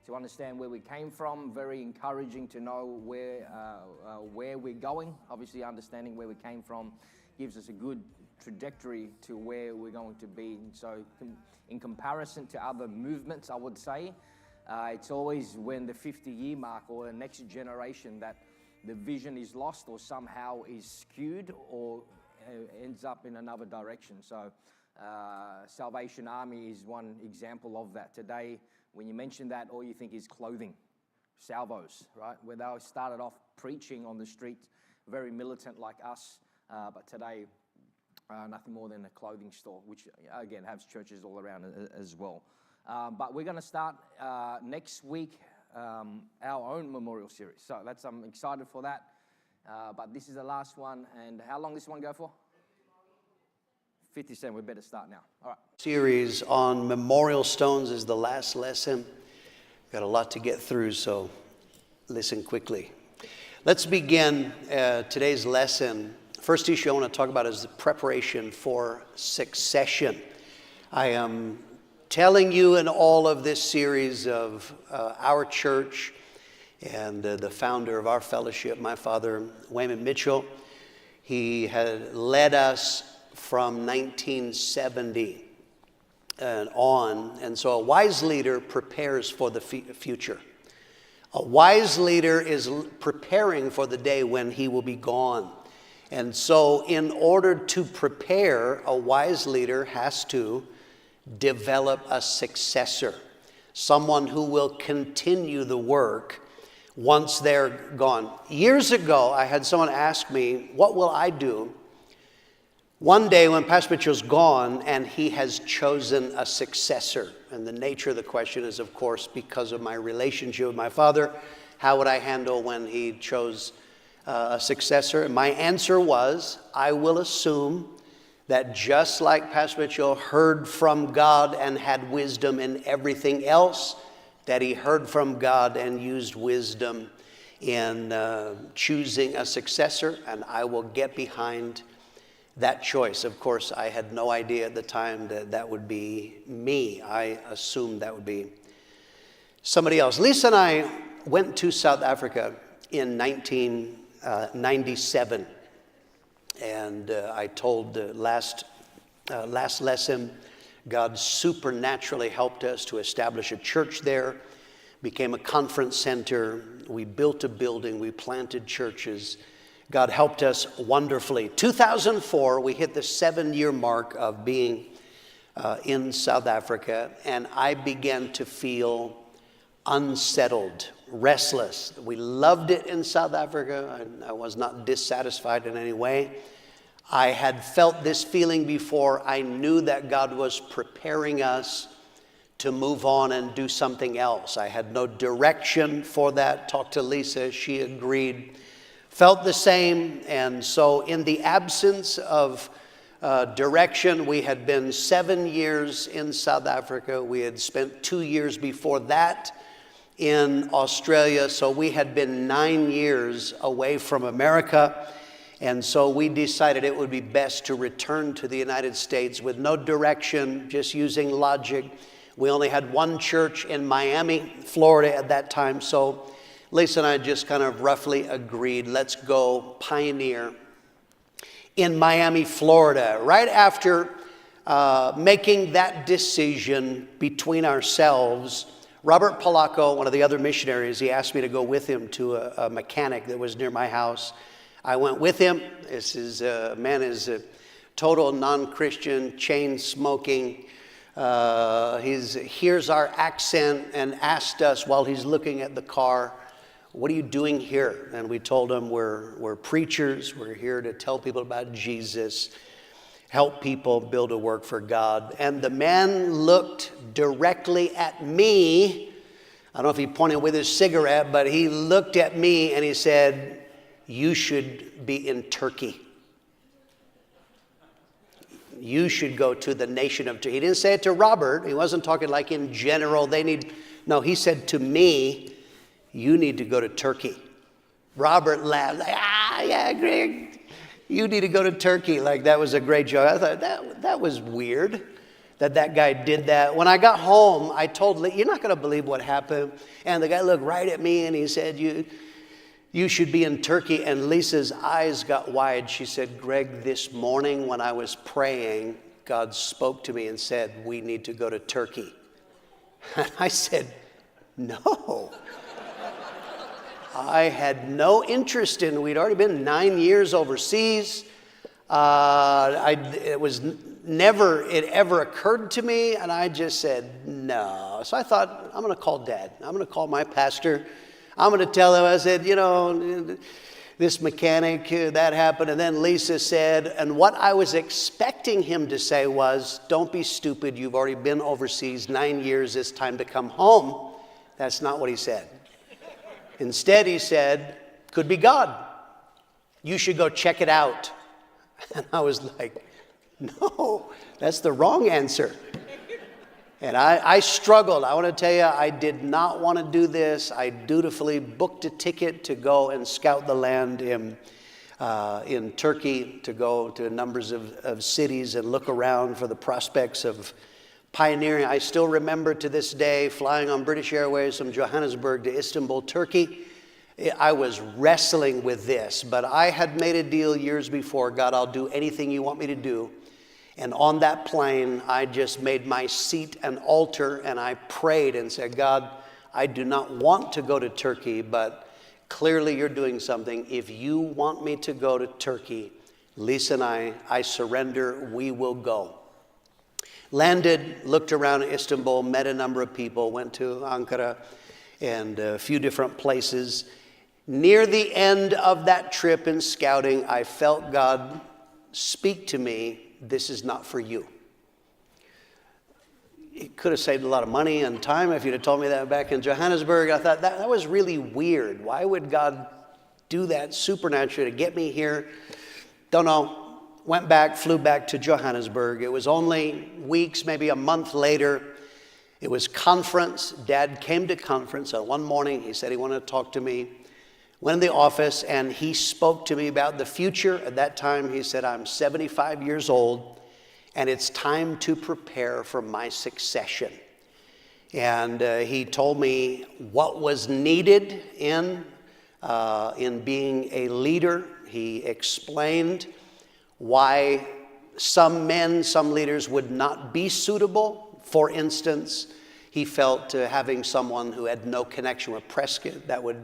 To understand where we came from, very encouraging to know where we're going. Obviously, understanding where we came from gives us a good trajectory to where we're going to be. So in comparison to other movements, I would say, it's always when the 50-year mark or the next generation that the vision is lost or somehow is skewed or ends up in another direction. So Salvation Army is one example of that. Today, when you mention that, all you think is clothing, salvos, right? Where they started off preaching on the street, very militant like us, but today, nothing more than a clothing store, which again has churches all around as well. But we're going to start next week our own memorial series. So I'm excited for that. But this is the last one. And how long does this one go for? 57. We better start now. All right. Series on memorial stones is the last lesson. Got a lot to get through, so listen quickly. Let's begin today's lesson. First issue I want to talk about is the preparation for succession. I am telling you in all of this series of our church and the founder of our fellowship, my father, Wayman Mitchell, he had led us from 1970 and on. And so a wise leader prepares for the future. A wise leader is preparing for the day when he will be gone. And so in order to prepare, a wise leader has to develop a successor, someone who will continue the work once they're gone. Years ago, I had someone ask me, what will I do one day when Pastor Mitchell's gone and he has chosen a successor? And the nature of the question is, of course, because of my relationship with my father, how would I handle when he chose a successor? And my answer was, I will assume that just like Pastor Mitchell heard from God and had wisdom in everything else, that he heard from God and used wisdom in choosing a successor, and I will get behind that choice. Of course, I had no idea at the time that that would be me. I assumed that would be somebody else. Lisa and I went to South Africa in 1997. And I told last lesson, God supernaturally helped us to establish a church there, became a conference center. We built a building. We planted churches. God helped us wonderfully. 2004, we hit the 7-year mark of being in South Africa, and I began to feel unsettled, restless. We loved it in South Africa. I was not dissatisfied in any way. I had felt this feeling before. I knew that God was preparing us to move on and do something else. I had no direction for that. Talked to Lisa, she agreed. Felt the same, and so in the absence of direction, we had been 7 years in South Africa. We had spent 2 years before that in Australia, so we had been 9 years away from America, and so we decided it would be best to return to the United States with no direction, just using logic. We only had one church in Miami, Florida at that time, so Lisa and I just kind of roughly agreed, let's go pioneer in Miami, Florida. Right after making that decision between ourselves, Robert Polacco, one of the other missionaries, he asked me to go with him to a mechanic that was near my house. I went with him. This is man is a total non-Christian, chain smoking. He hears our accent and asked us while he's looking at the car, "What are you doing here?" And we told him we're preachers. We're here to tell people about Jesus, help people build a work for God. And the man looked directly at me. I don't know if he pointed with his cigarette, but he looked at me and he said, "You should be in Turkey. You should go to the nation of Turkey." He didn't say it to Robert. He wasn't talking like in general. No, he said to me, "You need to go to Turkey." Robert laughed, like, yeah, Greg, you need to go to Turkey. Like that was a great joke. I thought that was weird that guy did that. When I got home, I told Lee, "You're not going to believe what happened." And the guy looked right at me and he said, you should be in Turkey. And Lisa's eyes got wide. She said, "Greg, this morning when I was praying, God spoke to me and said, we need to go to Turkey." And I said, "No." I had no interest in, we'd already been 9 years overseas. It ever occurred to me, and I just said no. So I thought, I'm going to call Dad. I'm going to call my pastor. I'm going to tell him, I said, this mechanic, that happened. And then Lisa said, and what I was expecting him to say was, "Don't be stupid. You've already been overseas 9 years. It's time to come home." That's not what he said. Instead, he said, "Could be God. You should go check it out." And I was like, no, that's the wrong answer. And I struggled. I want to tell you, I did not want to do this. I dutifully booked a ticket to go and scout the land in Turkey, to go to numbers of cities and look around for the prospects of pioneering. I still remember to this day flying on British Airways from Johannesburg to Istanbul, Turkey. I was wrestling with this, but I had made a deal years before. "God, I'll do anything you want me to do." And on that plane, I just made my seat an altar and I prayed and said, "God, I do not want to go to Turkey, but clearly you're doing something. If you want me to go to Turkey, Lisa and I surrender, we will go." Landed, looked around Istanbul, met a number of people, went to Ankara and a few different places. Near the end of that trip in scouting, I felt God speak to me, "This is not for you." It could have saved a lot of money and time if you'd have told me that back in Johannesburg. I thought that was really weird. Why would God do that supernaturally to get me here? Don't know. Went back, flew back to Johannesburg. It was only weeks, maybe a month later. It was conference. Dad came to conference. And one morning, he said he wanted to talk to me. Went in the office, and he spoke to me about the future. At that time, he said, "I'm 75 years old, and it's time to prepare for my succession." And he told me what was needed in being a leader. He explained why some men, some leaders would not be suitable. For instance, he felt having someone who had no connection with Prescott, that would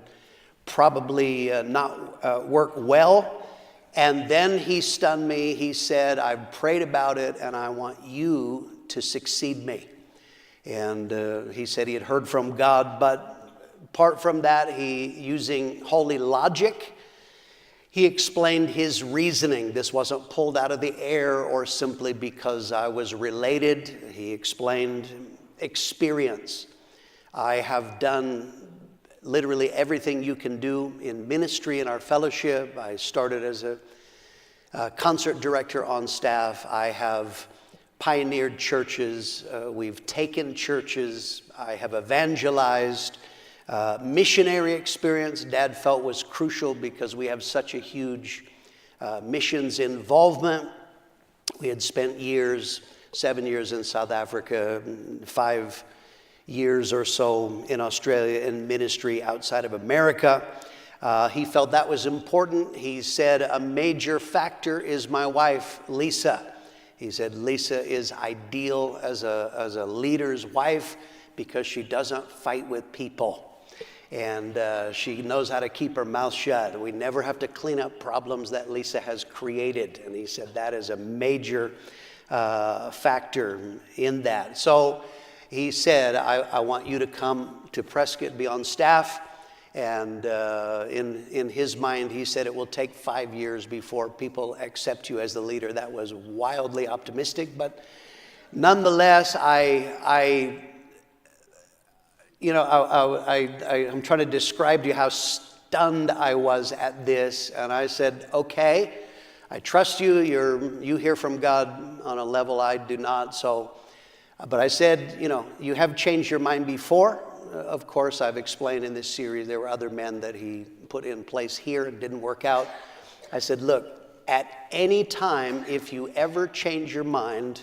probably not work well. And then he stunned me. He said, "I've prayed about it and I want you to succeed me." And he said he had heard from God, but apart from that, using holy logic, he explained his reasoning. This wasn't pulled out of the air or simply because I was related. He explained experience. I have done literally everything you can do in ministry in our fellowship. I started as a concert director on staff. I have pioneered churches. We've taken churches. I have evangelized. Missionary experience, Dad felt was crucial because we have such a huge missions involvement. We had spent 7 years in South Africa, 5 years or so in Australia in ministry outside of America. He felt that was important. He said, a major factor is my wife, Lisa. He said, Lisa is ideal as a leader's wife because she doesn't fight with people. And she knows how to keep her mouth shut. We never have to clean up problems that Lisa has created. And he said that is a major factor in that. So he said, I want you to come to Prescott, be on staff. And in his mind, he said it will take 5 years before people accept you as the leader. That was wildly optimistic, but nonetheless, I'm trying to describe to you how stunned I was at this. And I said, okay, I trust you. You hear from God on a level I do not. So, but I said, you have changed your mind before. Of course, I've explained in this series, there were other men that he put in place here and didn't work out. I said, look, at any time, if you ever change your mind,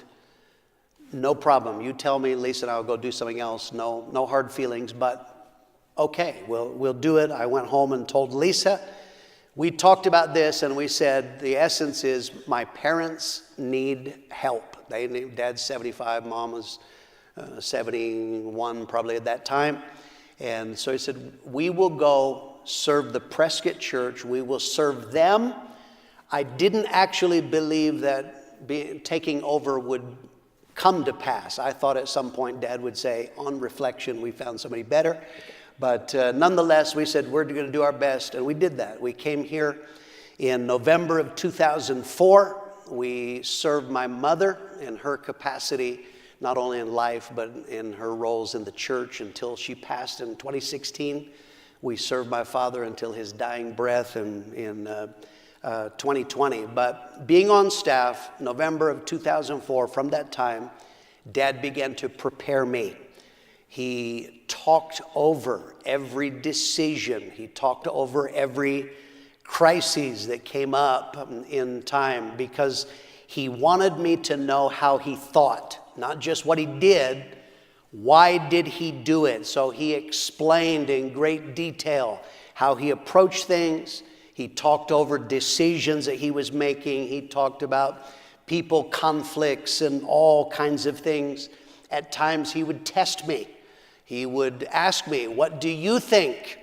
no problem. You tell me, Lisa, and I'll go do something else. No hard feelings, but okay, we'll do it. I went home and told Lisa. We talked about this, and we said the essence is my parents need help. Dad's 75, Mom was 71 probably at that time. And so he said, we will go serve the Prescott Church. We will serve them. I didn't actually believe that taking over would come to pass. I thought at some point Dad would say, on reflection, we found somebody better. But nonetheless, we said, we're going to do our best. And we did that. We came here in November of 2004. We served my mother in her capacity, not only in life, but in her roles in the church until she passed in 2016. We served my father until his dying breath in 2020. But being on staff, November of 2004, from that time, Dad began to prepare me. He talked over every decision. He talked over every crises that came up in time because he wanted me to know how he thought. Not just what he did, why did he do it? So he explained in great detail how he approached things. He talked over decisions that he was making. He talked about people conflicts and all kinds of things. At times he would test me. He would ask me, what do you think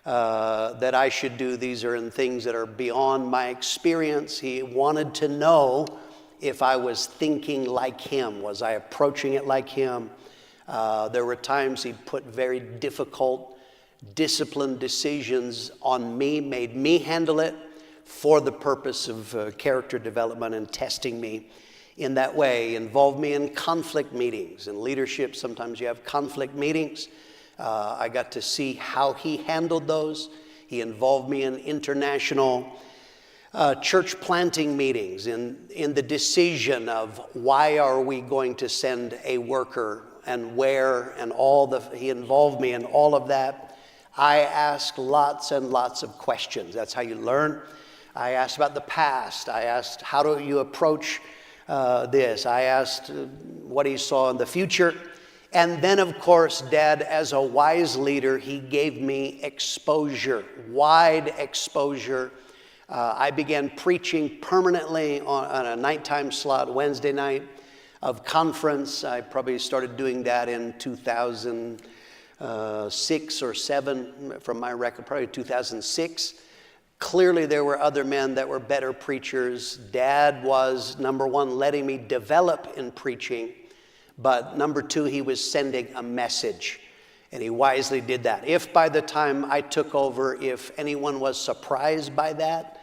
that I should do? These are in things that are beyond my experience. He wanted to know if I was thinking like him. Was I approaching it like him? There were times he put very difficult, disciplined decisions on me, made me handle it for the purpose of character development and testing me in that way. Involved me in conflict meetings. In leadership, sometimes you have conflict meetings. I got to see how he handled those. He involved me in international church planting meetings, in the decision of why are we going to send a worker and where, and he involved me in all of that. I asked lots and lots of questions. That's how you learn. I asked about the past. I asked, how do you approach this? I asked what he saw in the future. And then, of course, Dad, as a wise leader, he gave me exposure, wide exposure. I began preaching permanently on a nighttime slot, Wednesday night of conference. I probably started doing that in 2006 or 7, from my record, probably 2006. Clearly, there were other men that were better preachers. Dad was, number one, letting me develop in preaching. But number two, he was sending a message. And he wisely did that. If by the time I took over, if anyone was surprised by that,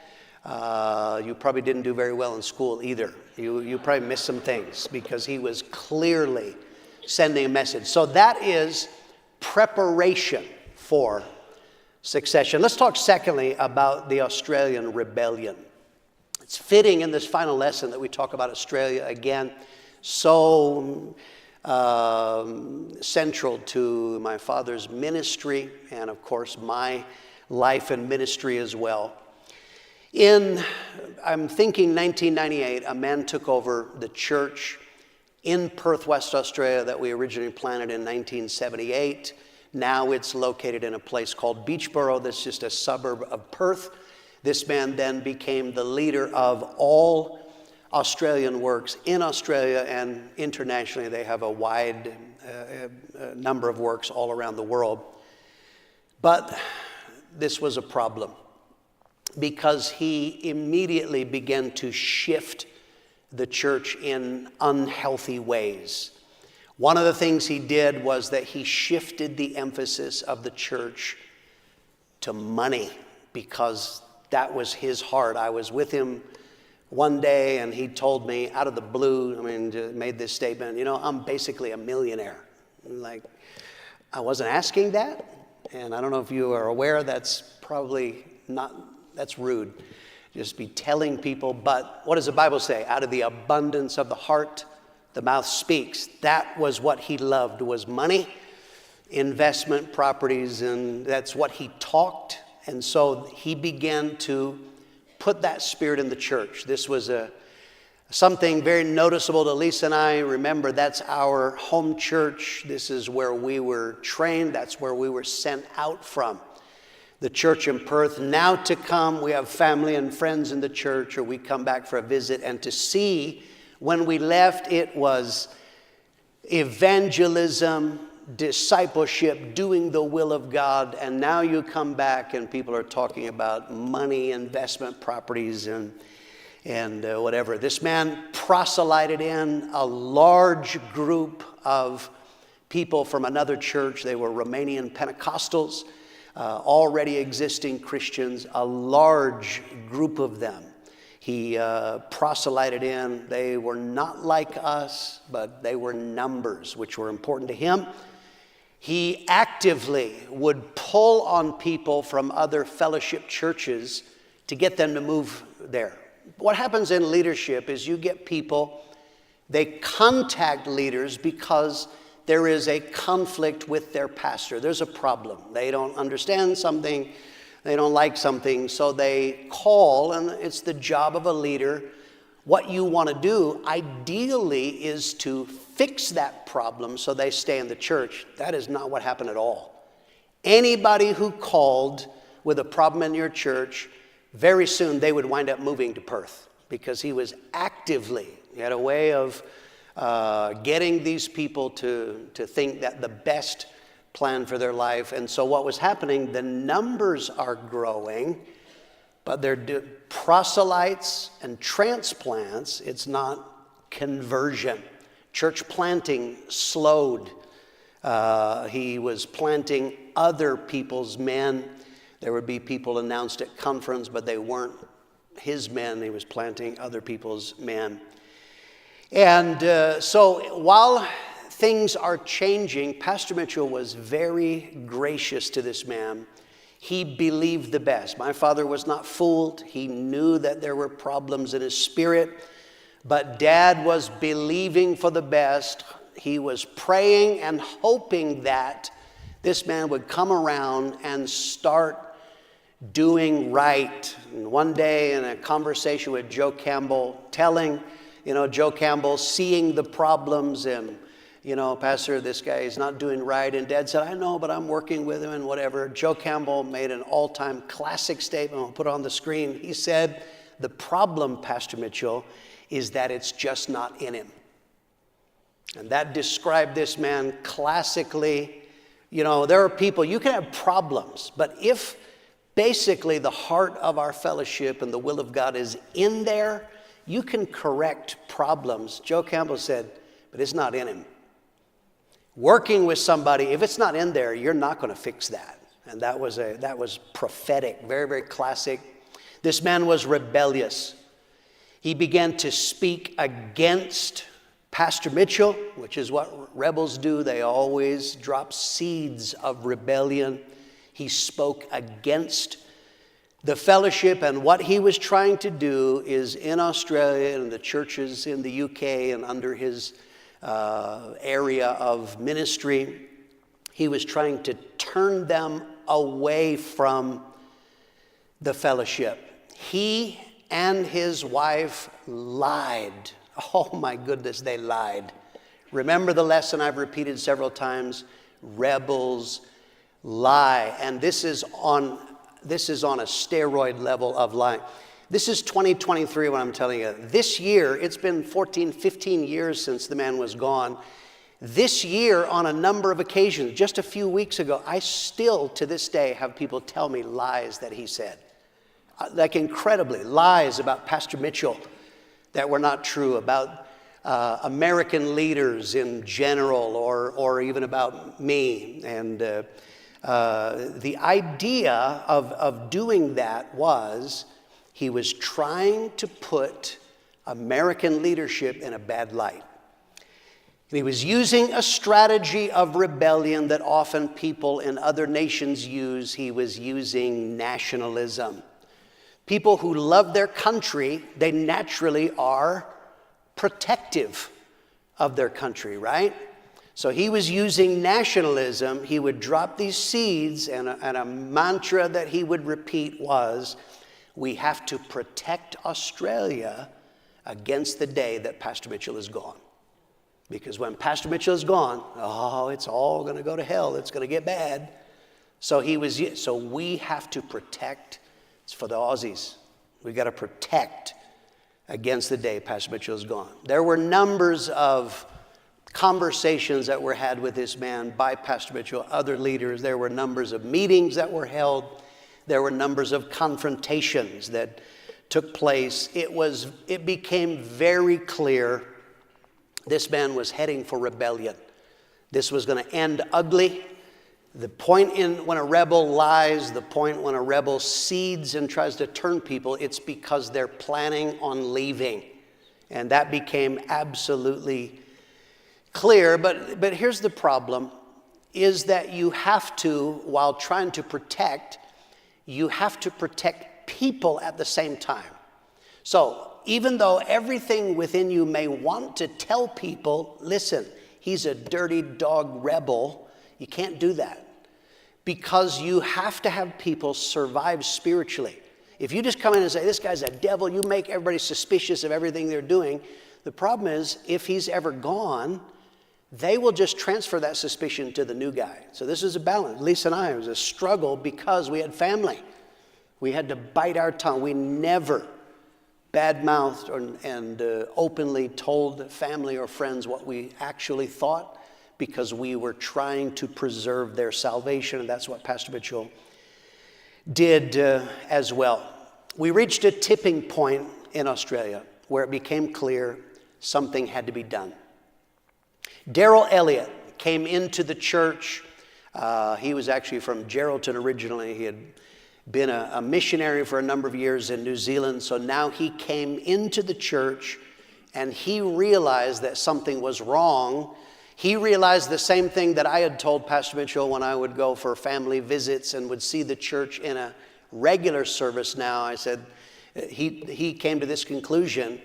you probably didn't do very well in school either. You probably missed some things because he was clearly sending a message. So that is preparation for succession. Let's talk secondly about the Australian rebellion. It's fitting in this final lesson that we talk about Australia again. So central to my father's ministry and, of course, my life and ministry as well. I'm thinking 1998, a man took over the church in Perth, West Australia, that we originally planted in 1978. Now it's located in a place called Beachboro. That's just a suburb of Perth. This man then became the leader of all Australian works in Australia, and internationally they have a wide number of works all around the world. But this was a problem because he immediately began to shift the church in unhealthy ways. One of the things he did was that he shifted the emphasis of the church to money, because that was his heart. I was with him one day and he told me out of the blue, made this statement, I'm basically a millionaire. Like, I wasn't asking that. And I don't know if you are aware, that's probably not, that's rude. Just be telling people, but what does the Bible say? Out of the abundance of the heart, the mouth speaks. That was what he loved, was money, investment properties, and that's what he talked. And so he began to put that spirit in the church. This was something very noticeable to Lisa and I. Remember, that's our home church. This is where we were trained. That's where we were sent out from. The church in Perth. Now to come, we have family and friends in the church, or we come back for a visit. And to see, when we left, it was evangelism, discipleship, doing the will of God. And now you come back and people are talking about money, investment properties, and whatever. This man proselyted in a large group of people from another church. They were Romanian Pentecostals, already existing Christians, a large group of them. He proselyted in. They were not like us, but they were numbers, which were important to him. He actively would pull on people from other fellowship churches to get them to move there. What happens in leadership is you get people, they contact leaders because there is a conflict with their pastor. There's a problem. They don't understand something. They don't like something. So they call, and it's the job of a leader. What you want to do, ideally, is to fix that problem so they stay in the church. That is not what happened at all. Anybody who called with a problem in your church, very soon they would wind up moving to Perth, because he was actively, he had a way of getting these people to think that the best plan for their life. And so what was happening, the numbers are growing, but they're proselytes and transplants. It's not conversion. Church planting slowed. He was planting other people's men. There would be people announced at conference, but they weren't his men. He was planting other people's men. And so while things are changing, Pastor Mitchell was very gracious to this man. He believed the best. My father was not fooled. He knew that there were problems in his spirit, but Dad was believing for the best. He was praying and hoping that this man would come around and start doing right. And one day in a conversation with Joe Campbell, telling, Joe Campbell seeing the problems and, Pastor, this guy is not doing right. And Dad said, I know, but I'm working with him and whatever. Joe Campbell made an all-time classic statement. I'll put it on the screen. He said, the problem, Pastor Mitchell, is that it's just not in him. And that described this man classically. There are people, you can have problems, but if basically the heart of our fellowship and the will of God is in there, you can correct problems. Joe Campbell said, but it's not in him. Working with somebody, if it's not in there, you're not going to fix that. And that was prophetic, very, very classic. This man was rebellious. He began to speak against Pastor Mitchell, which is what rebels do. They always drop seeds of rebellion. He spoke against the fellowship, and what he was trying to do is in Australia and the churches in the UK and under his area of ministry, he was trying to turn them away from the fellowship. He and his wife lied. Oh my goodness, they lied. Remember the lesson I've repeated several times. Rebels lie. And this is on a steroid level of lying. This is 2023 when I'm telling you. This year, it's been 14, 15 years since the man was gone. This year, on a number of occasions, just a few weeks ago, I still, to this day, have people tell me lies that he said. Like incredibly, lies about Pastor Mitchell that were not true, about American leaders in general, or even about me. And the idea of doing that was he was trying to put American leadership in a bad light. He was using a strategy of rebellion that often people in other nations use. He was using nationalism. People who love their country, they naturally are protective of their country, right? So he was using nationalism. He would drop these seeds, and a mantra that he would repeat was, we have to protect Australia against the day that Pastor Mitchell is gone. Because when Pastor Mitchell is gone, it's all going to go to hell. It's going to get bad. So we have to protect. It's for the Aussies. We got to protect against the day Pastor Mitchell is gone. There were numbers of conversations that were had with this man by Pastor Mitchell, other leaders. There were numbers of meetings that were held. There were numbers of confrontations that took place. It became very clear this man was heading for rebellion. This was going to end ugly. The point when a rebel lies, the point when a rebel seeds and tries to turn people, it's because they're planning on leaving. And that became absolutely clear. But here's the problem, is that you have to, while trying to protect, you have to protect people at the same time. So even though everything within you may want to tell people, listen, he's a dirty dog rebel, you can't do that. Because you have to have people survive spiritually. If you just come in and say, this guy's a devil, you make everybody suspicious of everything they're doing. The problem is, if he's ever gone, they will just transfer that suspicion to the new guy. So this is a balance. Lisa and I, it was a struggle because we had family. We had to bite our tongue. We never bad-mouthed and openly told family or friends what we actually thought, because we were trying to preserve their salvation, and that's what Pastor Mitchell did as well. We reached a tipping point in Australia where it became clear something had to be done. Darrell Elliott came into the church. He was actually from Geraldton originally. He had been a missionary for a number of years in New Zealand, so now he came into the church and he realized that something was wrong. He realized the same thing that I had told Pastor Mitchell when I would go for family visits and would see the church in a regular service now. I said, he came to this conclusion.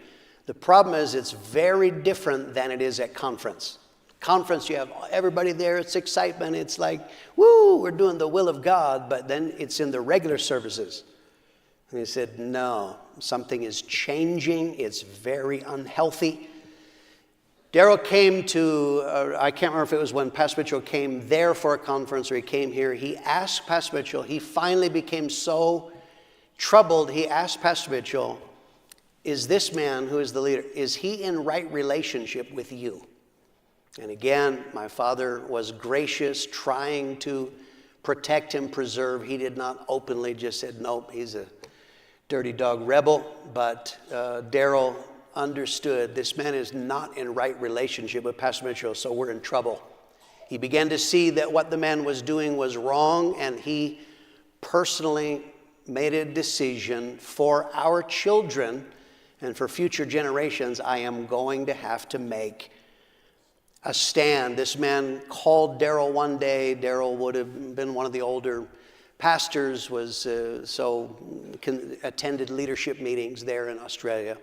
The problem is it's very different than it is at conference. Conference, you have everybody there, it's excitement, it's like, woo, we're doing the will of God, but then it's in the regular services. And he said, no, something is changing, it's very unhealthy. Darrell came to, I can't remember if it was when Pastor Mitchell came there for a conference or he came here. He asked Pastor Mitchell, he finally became so troubled, he asked Pastor Mitchell, is this man who is the leader, is he in right relationship with you? And again, my father was gracious, trying to protect him, preserve. He did not openly just said, nope, he's a dirty dog rebel. But Darrell understood this man is not in right relationship with Pastor Mitchell, so we're in trouble. He began to see that what the man was doing was wrong, and he personally made a decision for our children and for future generations. I am going to have to make a stand. This man called Darrell one day. Darrell would have been one of the older pastors, was attended leadership meetings there in Australia.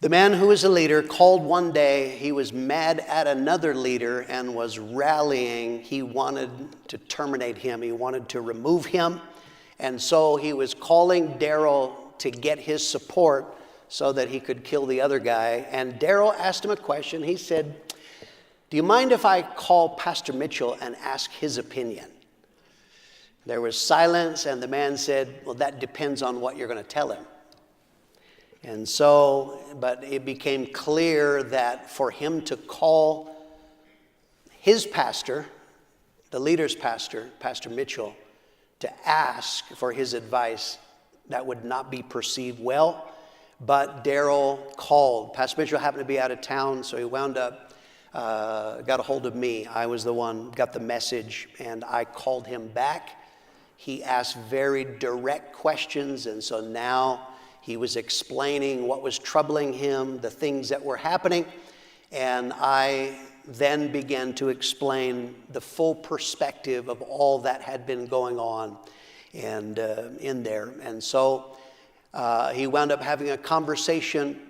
The man who was a leader called one day. He was mad at another leader and was rallying. He wanted to terminate him. He wanted to remove him. And so he was calling Darrell to get his support so that he could kill the other guy. And Darrell asked him a question. He said, do you mind if I call Pastor Mitchell and ask his opinion? There was silence, and the man said, well, that depends on what you're going to tell him. And so, but it became clear that for him to call his pastor, the leader's pastor, Pastor Mitchell, to ask for his advice, that would not be perceived well. But Daryl called. Pastor Mitchell happened to be out of town, so he wound up, got a hold of me. I was the one, got the message, and I called him back. He asked very direct questions, and so now he was explaining what was troubling him, the things that were happening, and I then began to explain the full perspective of all that had been going on and in there. And so he wound up having a conversation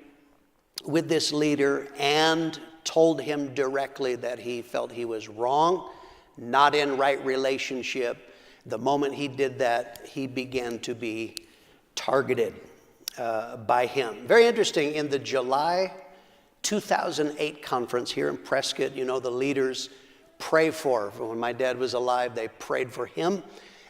with this leader and told him directly that he felt he was wrong, not in right relationship. The moment he did that, he began to be targeted by him. Very interesting, in the July 2008 conference here in Prescott, you know, the leaders pray for. When my dad was alive, they prayed for him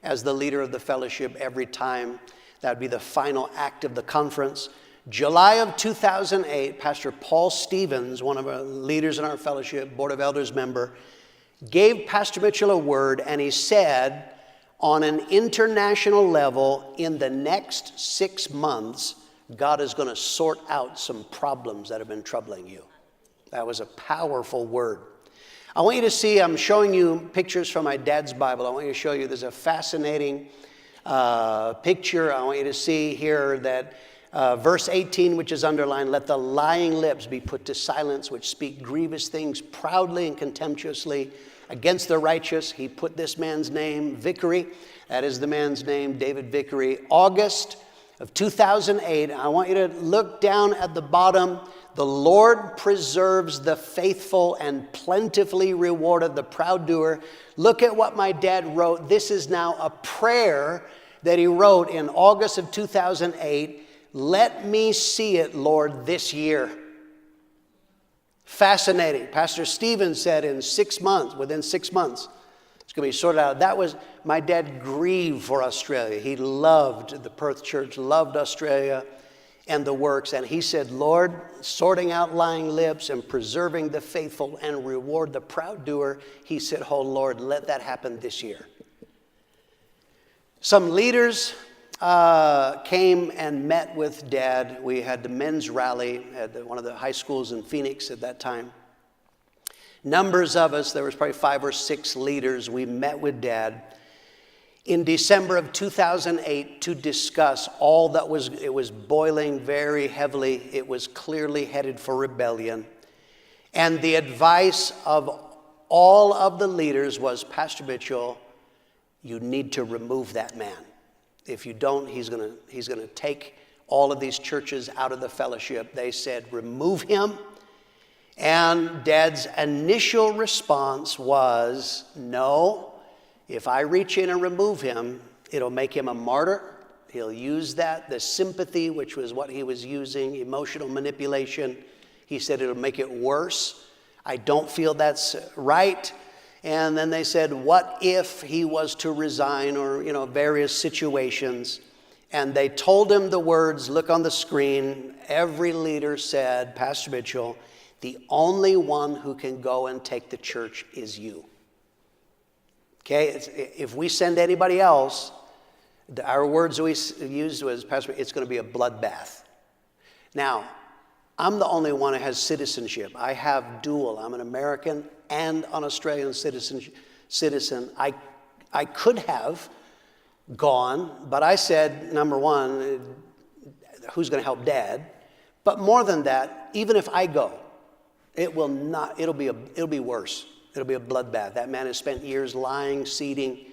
as the leader of the fellowship every time. That would be the final act of the conference. July of 2008, Pastor Paul Stevens, one of our leaders in our fellowship, Board of Elders member, gave Pastor Mitchell a word, and he said, on an international level, in the next 6 months, God is going to sort out some problems that have been troubling you. That was a powerful word. I want you to see, I'm showing you pictures from my dad's Bible. I want you to show you, there's a fascinating picture. I want you to see here that verse 18, which is underlined, let the lying lips be put to silence, which speak grievous things proudly and contemptuously against the righteous. He put this man's name, Vickery. That is the man's name, David Vickery. August of 2008, I want you to look down at the bottom. The Lord preserves the faithful and plentifully rewarded the proud doer. Look at what my dad wrote. This is now a prayer that he wrote in August of 2008. Let me see it, Lord, this year. Fascinating. Pastor Stevens said within 6 months, it's going to be sorted out. That was, my dad grieved for Australia. He loved the Perth church, loved Australia and the works. And he said, Lord, sorting out lying lips and preserving the faithful and reward the proud doer. He said, oh Lord, let that happen this year. Some leaders came and met with Dad. We had the men's rally at one of the high schools in Phoenix at that time. Numbers of us, there was probably 5 or 6 leaders, we met with Dad in December of 2008 to discuss all that it was boiling very heavily. It was clearly headed for rebellion. And the advice of all of the leaders was, Pastor Mitchell, you need to remove that man. If you don't, he's going to take all of these churches out of the fellowship. They said, remove him. And Dad's initial response was, no, if I reach in and remove him, it'll make him a martyr. He'll use that, the sympathy, which was what he was using, emotional manipulation. He said it'll make it worse. I don't feel that's right. And then they said, what if he was to resign, or, various situations. And they told him the words, look on the screen. Every leader said, Pastor Mitchell, the only one who can go and take the church is you. Okay, if we send anybody else, our words we used was, Pastor, it's going to be a bloodbath. Now, I'm the only one who has citizenship. I have dual. I'm an American and an Australian citizen. I could have gone, but I said, number one, who's going to help Dad? But more than that, even if I go, it'll be worse. It'll be a bloodbath. That man has spent years lying, seeding.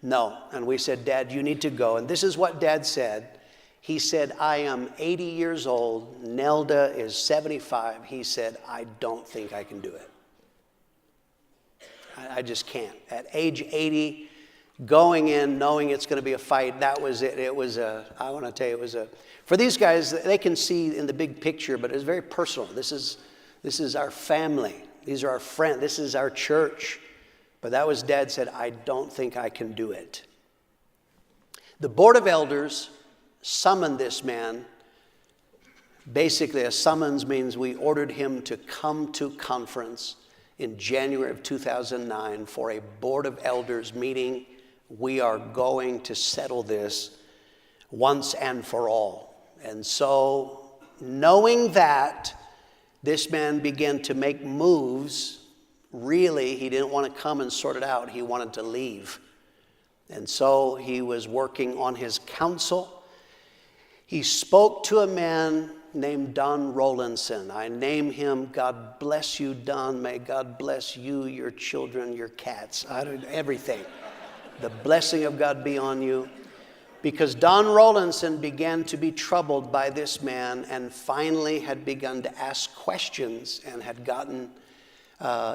No. And we said, Dad, you need to go. And this is what Dad said. He said, I am 80 years old. Nelda is 75. He said, I don't think I can do it. I just can't. At age 80, going in, knowing it's going to be a fight, that was it. I want to tell you, for these guys, they can see in the big picture, but it's very personal. This is our family. These are our friends. This is our church. But that was Dad said, I don't think I can do it. The board of elders summoned this man. Basically, a summons means we ordered him to come to conference in January of 2009 for a board of elders meeting. We are going to settle this once and for all. And so, knowing that, this man began to make moves. Really, he didn't want to come and sort it out. He wanted to leave. And so he was working on his counsel. He spoke to a man named Don Rollinson. I name him. God bless you, Don. May God bless you, your children, your cats, everything. The blessing of God be on you. Because Don Rollinson began to be troubled by this man and finally had begun to ask questions and had gotten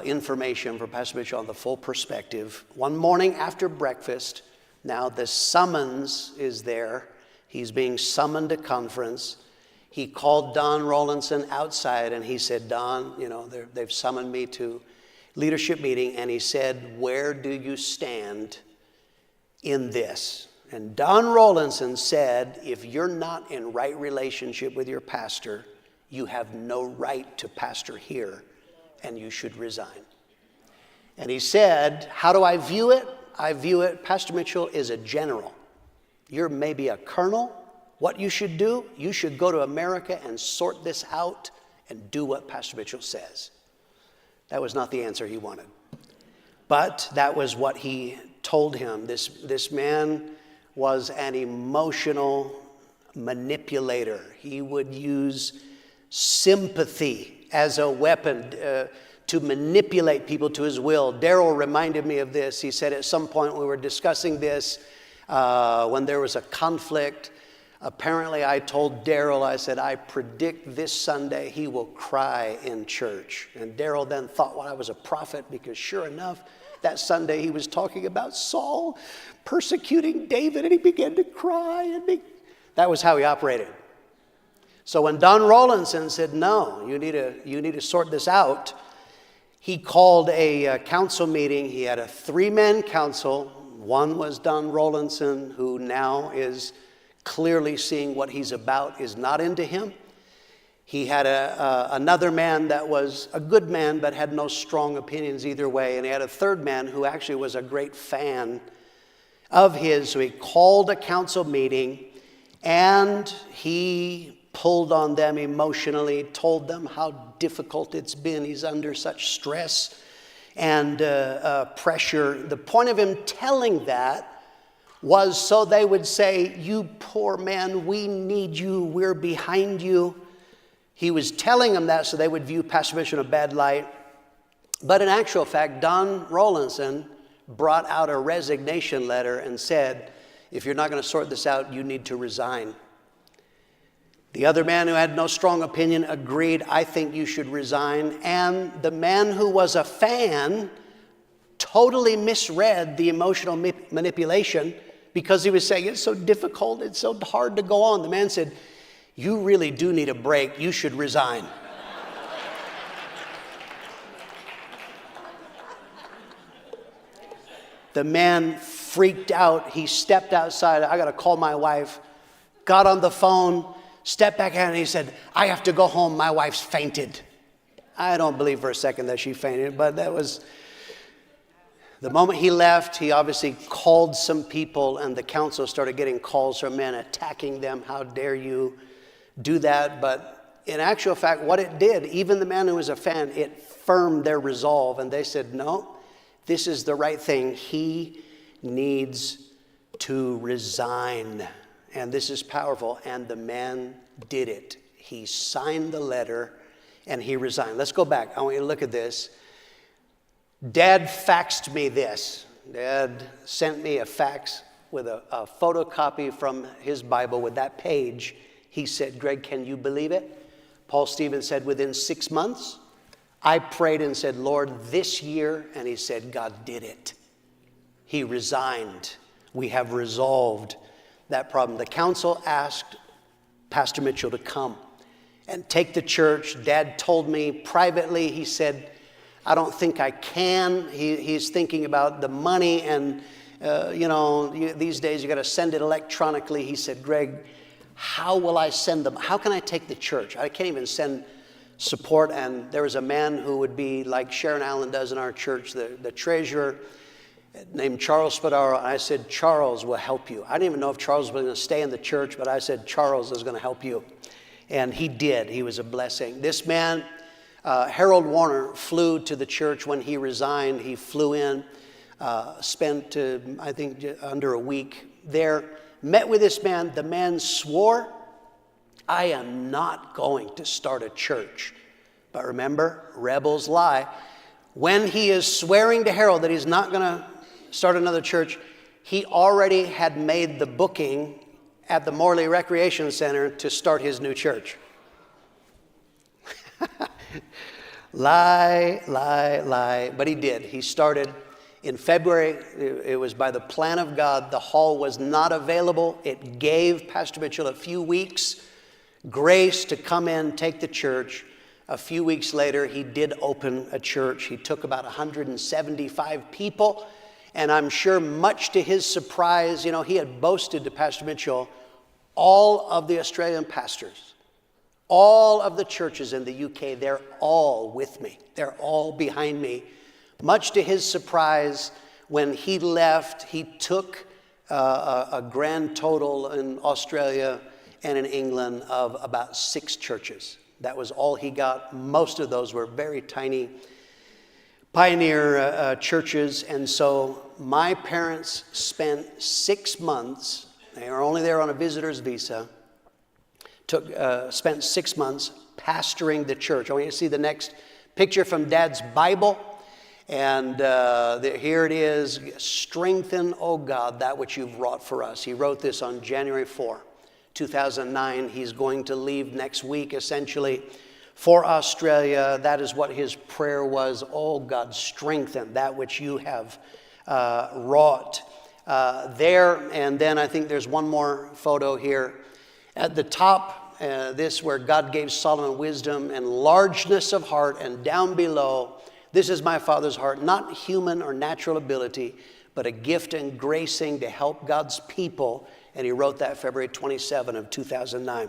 information from Pastor Mitchell on the full perspective. One morning after breakfast, now the summons is there. He's being summoned to conference. He called Don Rollinson outside and he said, Don, they've summoned me to leadership meeting. And he said, where do you stand in this? And Don Rollinson said, if you're not in right relationship with your pastor, you have no right to pastor here, and you should resign. And he said, how do I view it? I view it, Pastor Mitchell is a general. You're maybe a colonel. What you should do, you should go to America and sort this out and do what Pastor Mitchell says. That was not the answer he wanted. But that was what he told him. This man was an emotional manipulator. He would use sympathy as a weapon to manipulate people to his will. Daryl reminded me of this. He said at some point we were discussing this when there was a conflict. Apparently I told Daryl, I said, I predict this Sunday he will cry in church. And Daryl then thought, well, I was a prophet, because sure enough, that Sunday he was talking about Saul persecuting David, and he began to cry. That was how he operated. So when Don Rollinson said, no, you need to sort this out, he called a council meeting. He had a 3-man council. One was Don Rollinson, who now is clearly seeing what he's about is not into him. He had another man that was a good man but had no strong opinions either way. And he had a third man who actually was a great fan of his. So he called a council meeting and he pulled on them emotionally, told them how difficult it's been. He's under such stress and pressure. The point of him telling that was so they would say, you poor man, we need you, we're behind you. He was telling them that so they would view Pastor Mitchell in a bad light. But in actual fact, Don Rollinson brought out a resignation letter and said, if you're not going to sort this out, you need to resign. The other man who had no strong opinion agreed, I think you should resign. And the man who was a fan totally misread the emotional manipulation, because he was saying, it's so difficult, it's so hard to go on. The man said, you really do need a break, you should resign. The man freaked out. He stepped outside. I got to call my wife. Got on the phone, stepped back out, and he said, I have to go home. My wife's fainted. I don't believe for a second that she fainted, but that was... The moment he left, he obviously called some people, and the council started getting calls from men attacking them. How dare you do that? But in actual fact, what it did, even the man who was a fan, it firmed their resolve. And they said, no, this is the right thing. He needs to resign. And this is powerful. And the man did it. He signed the letter and he resigned. Let's go back. I want you to look at this. Dad faxed me this. Dad sent me a fax with a photocopy from his Bible with that page. He said, Greg, can you believe it? Paul Stevens said, within 6 months, I prayed and said, Lord, this year, and he said, God did it. He resigned. We have resolved that problem. The council asked Pastor Mitchell to come and take the church. Dad told me privately, he said, I don't think I can. He's thinking about the money and These days you got to send it electronically. He said, Greg, how will I send them? How can I take the church? I can't even send support. And there was a man who would be like Sharon Allen does in our church, the treasurer, named Charles Spadaro. I said, Charles will help you. I didn't even know if Charles was going to stay in the church, but I said, Charles is going to help you. And he did. He was a blessing. This man, Harold Warner, flew to the church when he resigned. He flew in, spent, I think, under a week there, met with this man. The man swore, I am not going to start a church. But remember, rebels lie. When he is swearing to Harold that he's not going to start another church, he already had made the booking at the Morley Recreation Center to start his new church. Lie, lie, lie. But he did. He started in February. It was by the plan of God. The hall was not available. It gave Pastor Mitchell a few weeks grace to come in, take the church. A few weeks later, he did open a church. He took about 175 people. And I'm sure much to his surprise, he had boasted to Pastor Mitchell, all of the Australian pastors, all of the churches in the UK, they're all with me. They're all behind me. Much to his surprise, when he left, he took a grand total in Australia and in England of about 6 churches. That was all he got. Most of those were very tiny pioneer churches. And so my parents spent 6 months, they were only there on a visitor's visa, spent 6 months pastoring the church. I want you to see the next picture from Dad's Bible. And here it is, strengthen, O God, that which you've wrought for us. He wrote this on January 4, 2009. He's going to leave next week, essentially, for Australia. That is what his prayer was. Oh, God, strengthen that which you have wrought there. And then I think there's one more photo here. At the top, this where God gave Solomon wisdom and largeness of heart, and down below, this is my Father's heart, not human or natural ability, but a gift and gracing to help God's people. And he wrote that February 27 of 2009.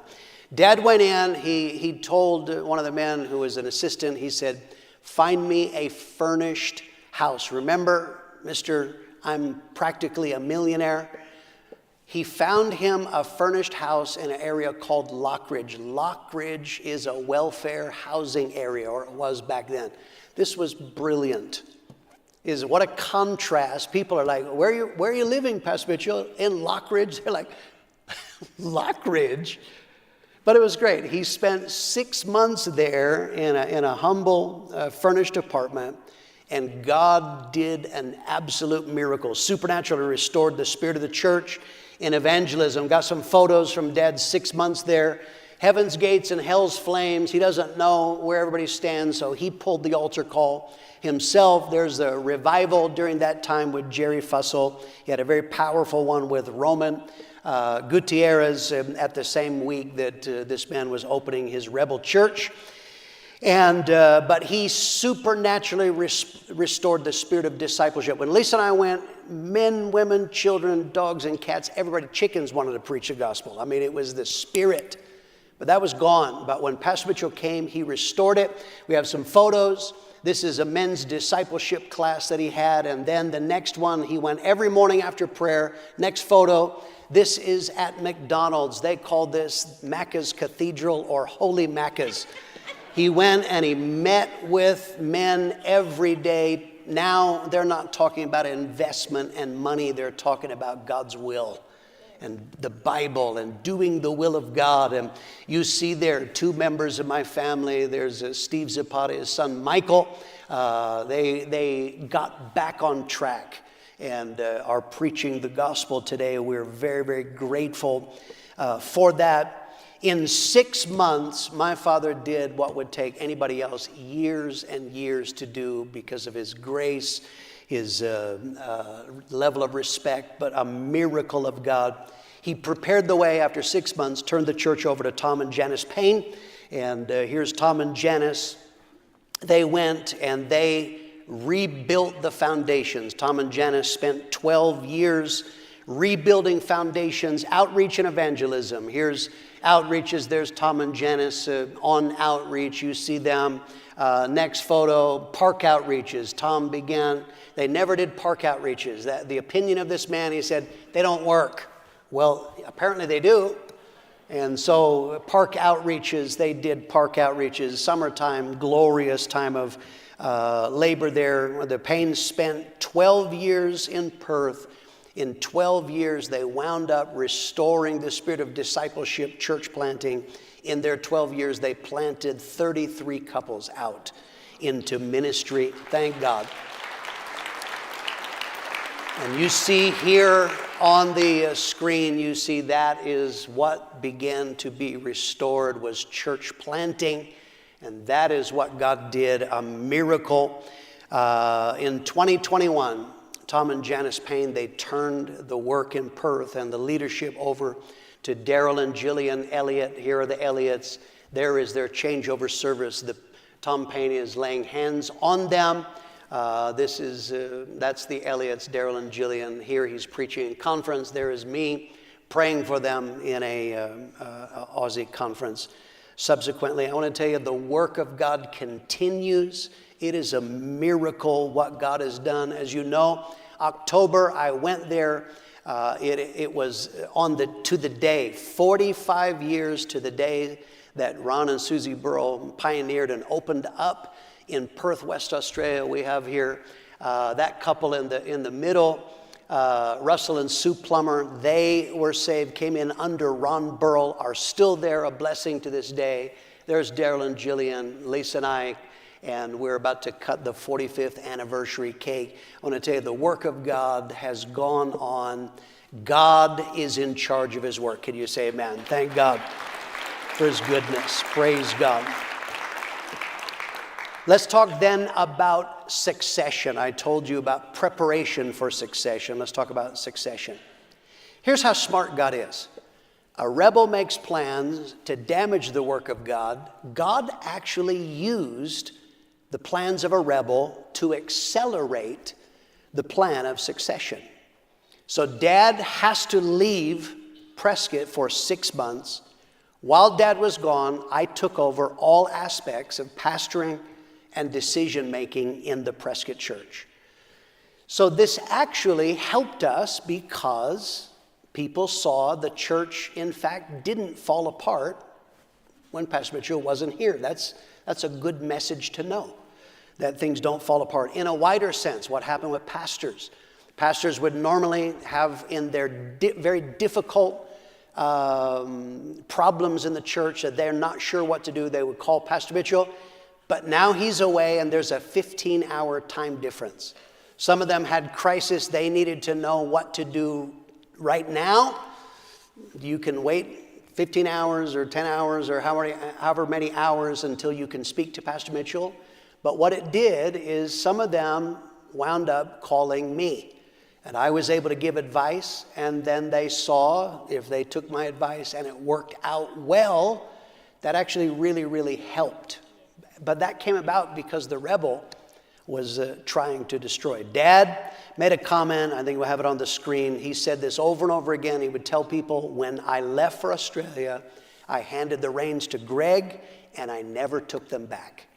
Dad went in, he told one of the men who was an assistant, he said, find me a furnished house. Remember, Mr. I'm practically a millionaire. He found him a furnished house in an area called Lockridge. Lockridge is a welfare housing area, or it was back then. This was brilliant. What a contrast. People are like, where are you living, Pastor Mitchell? In Lockridge? They're like, Lockridge? But it was great. He spent 6 months there in a humble, furnished apartment, and God did an absolute miracle. Supernaturally restored the spirit of the church in evangelism. Got some photos from Dad's 6 months there. Heaven's gates and hell's flames. He doesn't know where everybody stands, so he pulled the altar call himself. There's a revival during that time with Jerry Fussell. He had a very powerful one with Roman Gutierrez at the same week that this man was opening his rebel church. And but he supernaturally restored the spirit of discipleship. When Lisa and I went, men, women, children, dogs, and cats, everybody, chickens wanted to preach the gospel. I mean, it was the spirit. But that was gone. But when Pastor Mitchell came, he restored it. We have some photos. This is a men's discipleship class that he had. And then the next one, he went every morning after prayer. Next photo, this is at McDonald's. They called this Macca's Cathedral or Holy Macca's. He went and he met with men every day. Now they're not talking about investment and money. They're talking about God's will and the Bible and doing the will of God. And you see there 2 members of my family. There's Steve Zapata, his son Michael. They got back on track and are preaching the gospel today. We're very, very grateful for that. In 6 months, my father did what would take anybody else years and years to do because of his grace, his level of respect, but a miracle of God. He prepared the way after 6 months, turned the church over to Tom and Janice Payne. And here's Tom and Janice. They went and they rebuilt the foundations. Tom and Janice spent 12 years rebuilding foundations, outreach and evangelism. Here's outreaches. There's Tom and Janice on outreach. You see them. Next photo, park outreaches. Tom began, they never did park outreaches. The opinion of this man, he said, they don't work. Well, apparently they do. And so park outreaches, they did park outreaches. Summertime, glorious time of labor there. The Paynes spent 12 years in Perth. In 12 years, they wound up restoring the spirit of discipleship, church planting. In their 12 years, they planted 33 couples out into ministry. Thank God. And you see here on the screen, you see that is what began to be restored, was church planting. And that is what God did, a miracle. In 2021, Tom and Janice Payne, they turned the work in Perth and the leadership over to Daryl and Jillian Elliott. Here are the Elliots. There is their changeover service. Tom Payne is laying hands on them. That's the Elliots, Daryl and Jillian. Here he's preaching in conference. There is me praying for them in a Aussie conference. Subsequently, I want to tell you, the work of God continues. It is a miracle what God has done. As you know, October, I went there. It was to the day, 45 years to the day that Ron and Susie Burrow pioneered and opened up in Perth, West Australia. We have here that couple in the middle, Russell and Sue Plummer. They were saved, came in under Ron Burrow, are still there, a blessing to this day. There's Daryl and Jillian, Lisa and I, and we're about to cut the 45th anniversary cake. I want to tell you, the work of God has gone on. God is in charge of his work. Can you say amen? Thank God for his goodness. Praise God. Let's talk then about succession. I told you about preparation for succession. Let's talk about succession. Here's how smart God is. A rebel makes plans to damage the work of God. God actually used the plans of a rebel to accelerate the plan of succession. So Dad has to leave Prescott for 6 months. While Dad was gone, I took over all aspects of pastoring and decision-making in the Prescott Church. So this actually helped us because people saw the church, in fact, didn't fall apart when Pastor Mitchell wasn't here. That's a good message to know, that things don't fall apart. In a wider sense, what happened with pastors? Pastors would normally have in their very difficult problems in the church that they're not sure what to do. They would call Pastor Mitchell, but now he's away and there's a 15-hour time difference. Some of them had crisis. They needed to know what to do right now. You can wait 15 hours or 10 hours or however many hours until you can speak to Pastor Mitchell. But what it did is some of them wound up calling me. And I was able to give advice, and then they saw if they took my advice and it worked out well, that actually really, really helped. But that came about because the rebel was trying to destroy. Dad made a comment, I think we'll have it on the screen. He said this over and over again. He would tell people, when I left for Australia, I handed the reins to Greg, and I never took them back.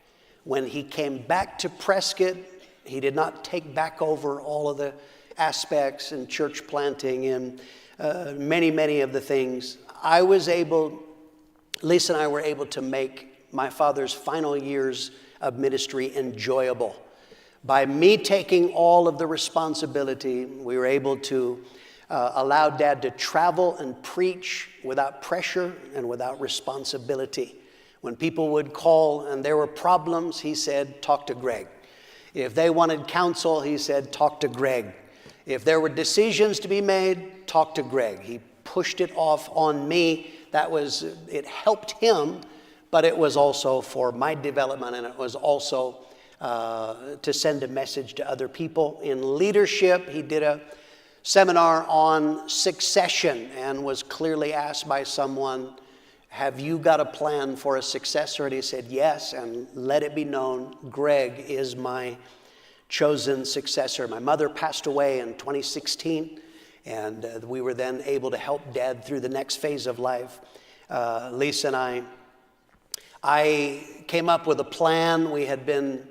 When he came back to Prescott, he did not take back over all of the aspects and church planting and many of the things. Lisa and I were able to make my father's final years of ministry enjoyable. By me taking all of the responsibility, we were able to allow Dad to travel and preach without pressure and without responsibility. When people would call and there were problems, he said, talk to Greg. If they wanted counsel, he said, talk to Greg. If there were decisions to be made, talk to Greg. He pushed it off on me. It helped him, but it was also for my development, and it was also to send a message to other people. In leadership, he did a seminar on succession and was clearly asked by someone, have you got a plan for a successor? And he said, yes, and let it be known, Greg is my chosen successor. My mother passed away in 2016, and we were then able to help Dad through the next phase of life. Lisa and I came up with a plan. We had been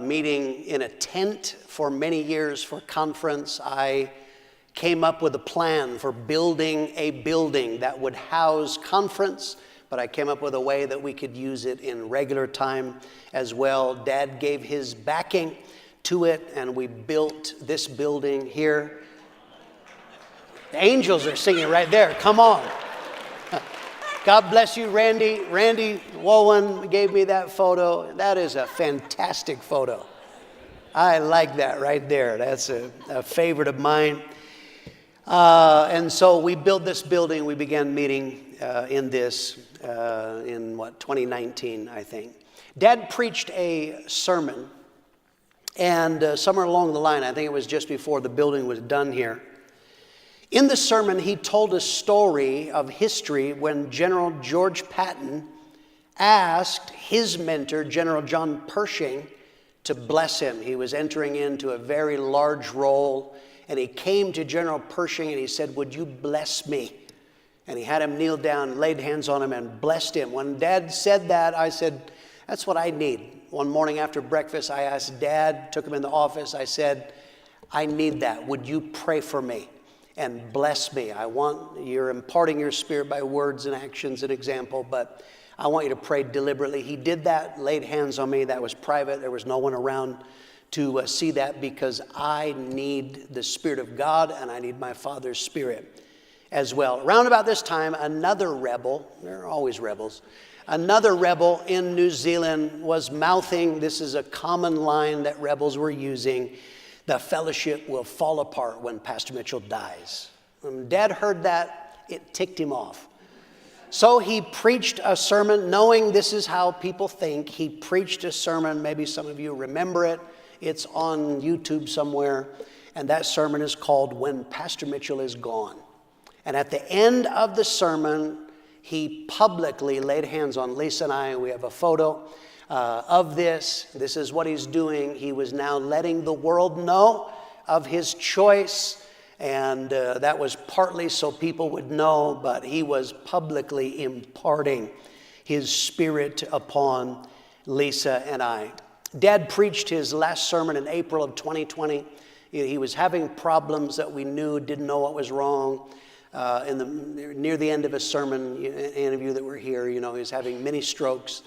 meeting in a tent for many years for conference. I came up with a plan for building a building that would house conference, but I came up with a way that we could use it in regular time as well. Dad gave his backing to it, and we built this building here. The angels are singing right there. Come on. God bless you, Randy. Randy Wowen gave me that photo. That is a fantastic photo. I like that right there. That's a favorite of mine. And so we built this building. We began meeting in this in 2019, I think. Dad preached a sermon, and somewhere along the line, I think it was just before the building was done here, in the sermon, he told a story of history when General George Patton asked his mentor, General John Pershing, to bless him. He was entering into a very large role, and he came to General Pershing and he said, "Would you bless me?" And he had him kneel down, laid hands on him, and blessed him. When Dad said that, I said, "That's what I need." One morning after breakfast, I asked Dad, took him in the office, I said, "I need that. Would you pray for me and bless me? You're imparting your spirit by words and actions and example, but I want you to pray deliberately." He did that, laid hands on me. That was private. There was no one around to see that, because I need the Spirit of God and I need my Father's Spirit as well. Around about this time, another rebel, there are always rebels, another rebel in New Zealand was mouthing, this is a common line that rebels were using, "The fellowship will fall apart when Pastor Mitchell dies." When Dad heard that, it ticked him off. So he preached a sermon, knowing this is how people think. He preached a sermon, maybe some of you remember it. It's on YouTube somewhere, and that sermon is called "When Pastor Mitchell is Gone." And at the end of the sermon, he publicly laid hands on Lisa and I. We have a photo of this. This is what he's doing. He was now letting the world know of his choice, and that was partly so people would know, but he was publicly imparting his spirit upon Lisa and I. Dad preached his last sermon in April of 2020. He was having problems that we knew, didn't know what was wrong. Near the end of his sermon, any of you that were here, you know, he was having many strokes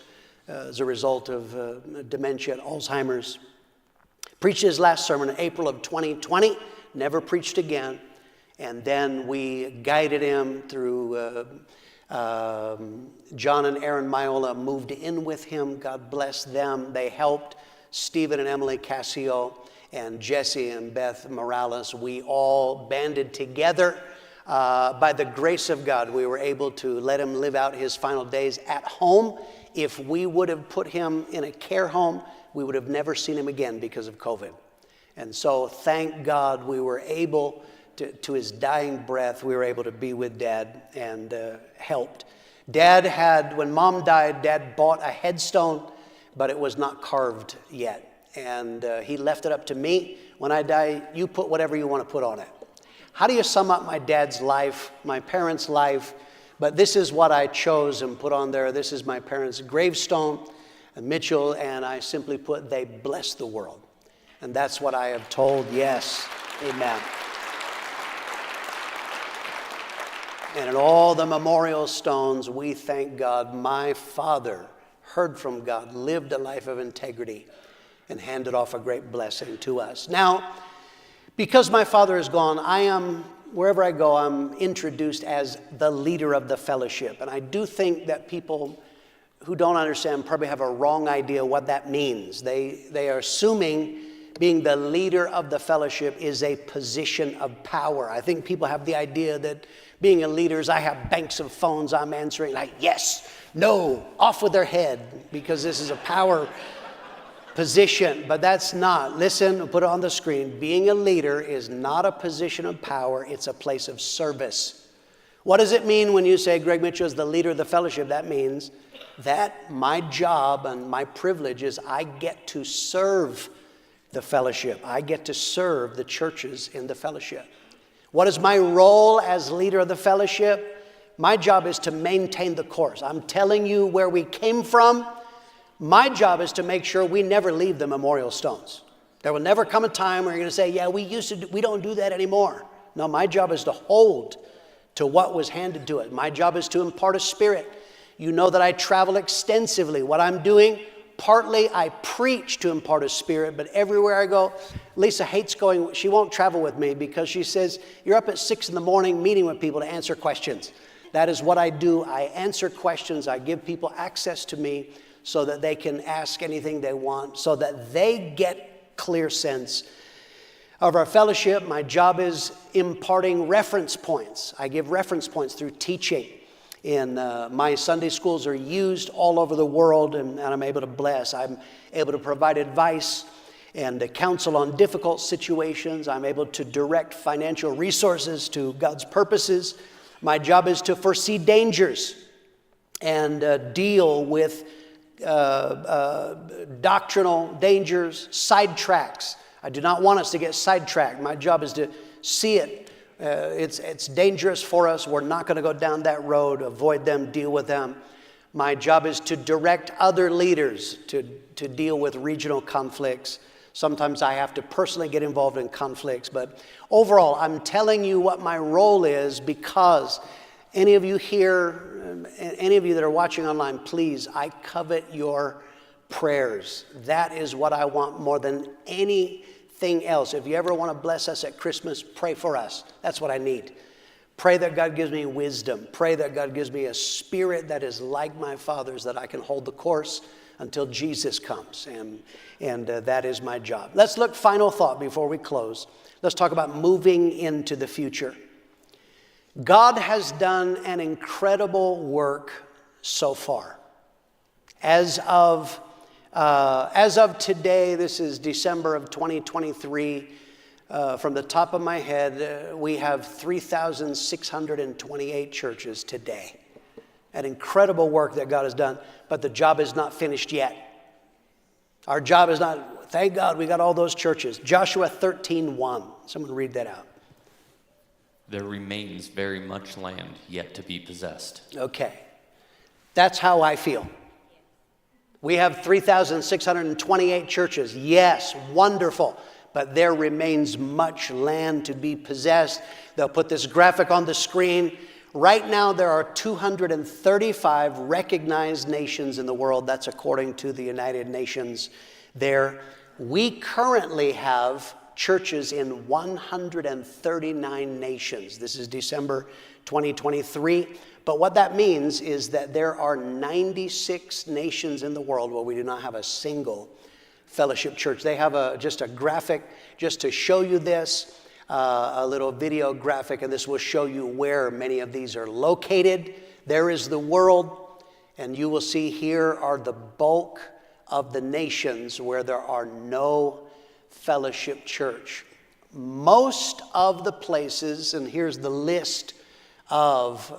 as a result of dementia and Alzheimer's. Preached his last sermon in April of 2020, never preached again. And then we guided him through, John and Aaron Miola moved in with him. God bless them. They helped Stephen and Emily Cassio and Jesse and Beth Morales. We all banded together. By the grace of God, we were able to let him live out his final days at home. If we would have put him in a care home, we would have never seen him again because of COVID. And so thank God we were able to his dying breath, we were able to be with Dad and helped. Dad had, when Mom died, Dad bought a headstone, but it was not carved yet. And he left it up to me. When I die, you put whatever you want to put on it. How do you sum up my dad's life, my parents' life? But this is what I chose and put on there. This is my parents' gravestone, Mitchell, and I simply put, "They blessed the world." And that's what I have told. Yes, amen. And in all the memorial stones, we thank God. My father heard from God, lived a life of integrity, and handed off a great blessing to us. Now, because my father is gone, wherever I go, I'm introduced as the leader of the fellowship. And I do think that people who don't understand probably have a wrong idea what that means. They are assuming being the leader of the fellowship is a position of power. I think people have the idea that being a leader is I have banks of phones I'm answering, like yes, no, off with their head, because this is a power position, but that's not. Listen, put it on the screen. Being a leader is not a position of power. It's a place of service. What does it mean when you say Greg Mitchell is the leader of the fellowship? That means that my job and my privilege is I get to serve the fellowship. I get to serve the churches in the fellowship. What is my role as leader of the fellowship? My job is to maintain the course. I'm telling you where we came from. My job is to make sure we never leave the memorial stones. There will never come a time where you're going to say, yeah, we don't do that anymore. No, my job is to hold to what was handed to it. My job is to impart a spirit. You know that I travel extensively. What I'm doing, partly I preach to impart a spirit, but everywhere I go, Lisa hates going. She won't travel with me because she says, you're up at 6 a.m. meeting with people to answer questions. That is what I do. I answer questions. I give people access to me so that they can ask anything they want, so that they get clear sense of our fellowship. My job is imparting reference points. I give reference points through teaching. My Sunday schools are used all over the world, and I'm able to bless. I'm able to provide advice and counsel on difficult situations. I'm able to direct financial resources to God's purposes. My job is to foresee dangers and deal with doctrinal dangers, sidetracks. I do not want us to get sidetracked. My job is to see it. It's dangerous for us. We're not going to go down that road. Avoid them, deal with them. My job is to direct other leaders to deal with regional conflicts. Sometimes I have to personally get involved in conflicts. But overall, I'm telling you what my role is because any of you here, any of you that are watching online, please, I covet your prayers. That is what I want more than anything else. If you ever want to bless us at Christmas, pray for us. That's what I need. Pray that God gives me wisdom. Pray that God gives me a spirit that is like my Father's, that I can hold the course until Jesus comes. And that is my job. Let's look, final thought before we close. Let's talk about moving into the future. God has done an incredible work so far. As of today, this is December of 2023, from the top of my head, we have 3,628 churches today. An incredible work that God has done, but the job is not finished yet. Our job is not, thank God we got all those churches. Joshua 13:1. Someone read that out. There remains very much land yet to be possessed. Okay. That's how I feel. We have 3,628 churches. Yes, wonderful. But there remains much land to be possessed. They'll put this graphic on the screen. Right now, there are 235 recognized nations in the world. That's according to the United Nations there. We currently have churches in 139 nations. This is December 2023. But what that means is that there are 96 nations in the world where we do not have a single fellowship church. They have just a graphic just to show you this, a little video graphic, and this will show you where many of these are located. There is the world, and you will see here are the bulk of the nations where there are no fellowship church. Most of the places, and here's the list of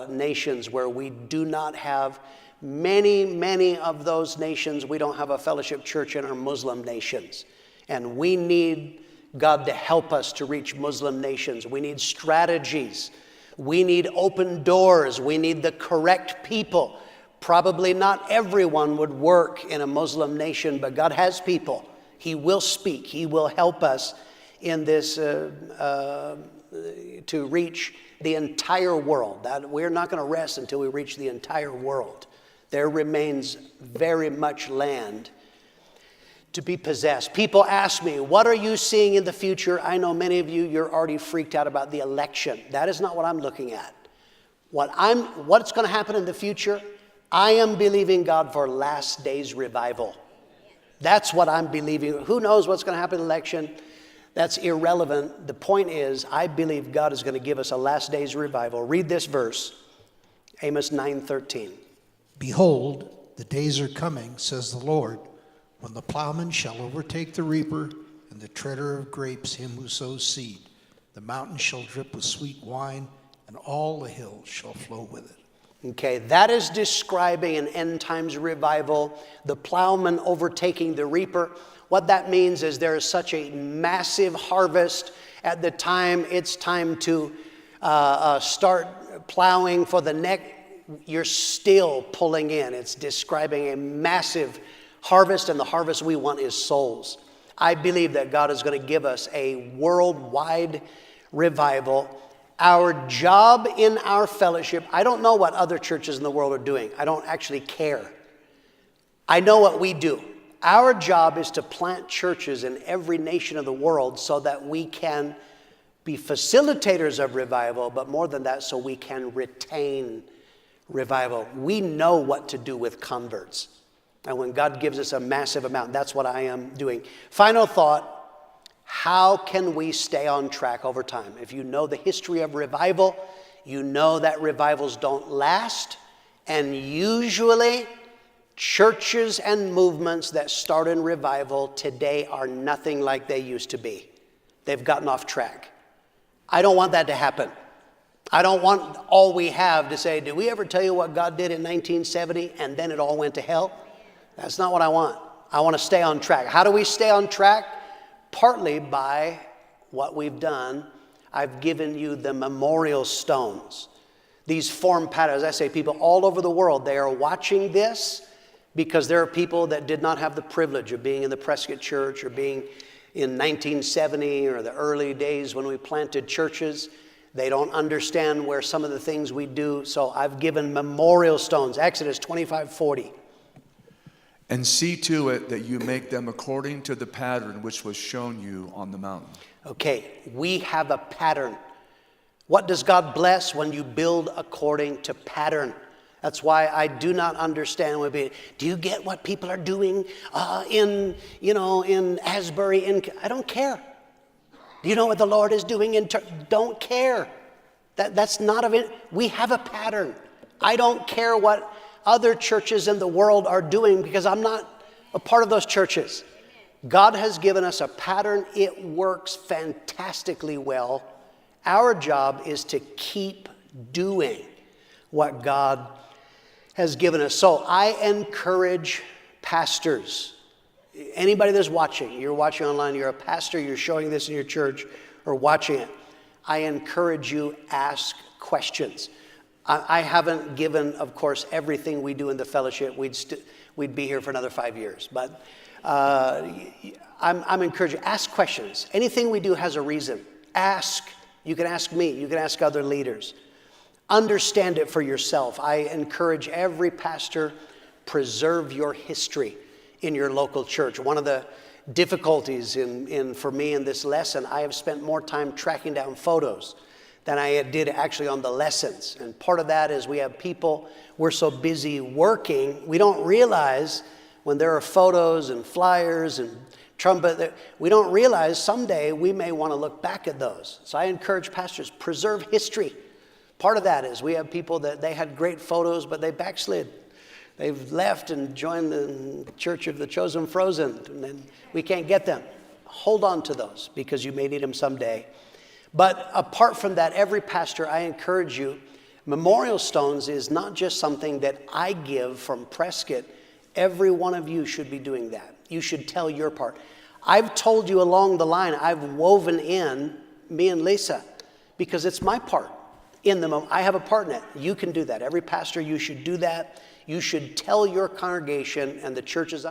nations where we do not have, many of those nations, we don't have a fellowship church in our Muslim nations. And we need God to help us to reach Muslim nations. We need strategies. We need open doors. We need the correct people. Probably not everyone would work in a Muslim nation, but God has people. He will speak. He will help us in this to reach the entire world. We're not going to rest until we reach the entire world. There remains very much land to be possessed. People ask me, what are you seeing in the future? I know many of you, you're already freaked out about the election. That is not what I'm looking at. What's going to happen in the future? I am believing God for last days revival. That's what I'm believing. Who knows what's going to happen in the election? That's irrelevant. The point is, I believe God is going to give us a last days revival. Read this verse, Amos 9:13. Behold, the days are coming, says the Lord, when the plowman shall overtake the reaper, and the treader of grapes him who sows seed. The mountains shall drip with sweet wine, and all the hills shall flow with it. Okay, that is describing an end times revival, the plowman overtaking the reaper. What that means is there is such a massive harvest at the time it's time to start plowing for the next. You're still pulling in. It's describing a massive harvest, and the harvest we want is souls. I believe that God is going to give us a worldwide revival. Our job in our fellowship, I don't know what other churches in the world are doing. I don't actually care. I know what we do. Our job is to plant churches in every nation of the world so that we can be facilitators of revival, but more than that, so we can retain revival. We know what to do with converts. And when God gives us a massive amount, that's what I am doing. Final thought. How can we stay on track over time? If you know the history of revival, you know that revivals don't last. And usually, churches and movements that start in revival today are nothing like they used to be. They've gotten off track. I don't want that to happen. I don't want all we have to say, did we ever tell you what God did in 1970 and then it all went to hell? That's not what I want. I want to stay on track. How do we stay on track? Partly by what we've done. I've given you the memorial stones. These form patterns. I say people all over the world, they are watching this because there are people that did not have the privilege of being in the Prescott Church or being in 1970 or the early days when we planted churches. They don't understand where some of the things we do. So I've given memorial stones. Exodus 25:40. And see to it that you make them according to the pattern which was shown you on the mountain. Okay, we have a pattern. What does God bless? When you build according to pattern. That's why I do not understand. Do you get what people are doing in Asbury? I don't care. Do you know what the Lord is doing in Turkey? Don't care. That's not of it. We have a pattern. I don't care what other churches in the world are doing because I'm not a part of those churches. God has given us a pattern. It works fantastically well. Our job is to keep doing what God has given us. So I encourage pastors. Anybody that's watching, you're watching online, you're a pastor, you're showing this in your church or watching it. I encourage you, ask questions. I haven't given, of course, everything we do in the fellowship. We'd be here for another 5 years. But I'm encouraging, ask questions. Anything we do has a reason. Ask. You can ask me. You can ask other leaders. Understand it for yourself. I encourage every pastor, preserve your history in your local church. One of the difficulties for me in this lesson, I have spent more time tracking down photos than I did actually on the lessons. And part of that is we have people, we're so busy working, we don't realize when there are photos and flyers and trumpet, we don't realize someday we may want to look back at those. So I encourage pastors, preserve history. Part of that is we have people that they had great photos, but they backslid. They've left and joined the Church of the Chosen Frozen, and then we can't get them. Hold on to those because you may need them someday. But apart from that, every pastor, I encourage you, memorial stones is not just something that I give from Prescott. Every one of you should be doing that. You should tell your part. I've told you along the line, I've woven in me and Lisa because it's my part. I have a part in it. You can do that. Every pastor, you should do that. You should tell your congregation and the churches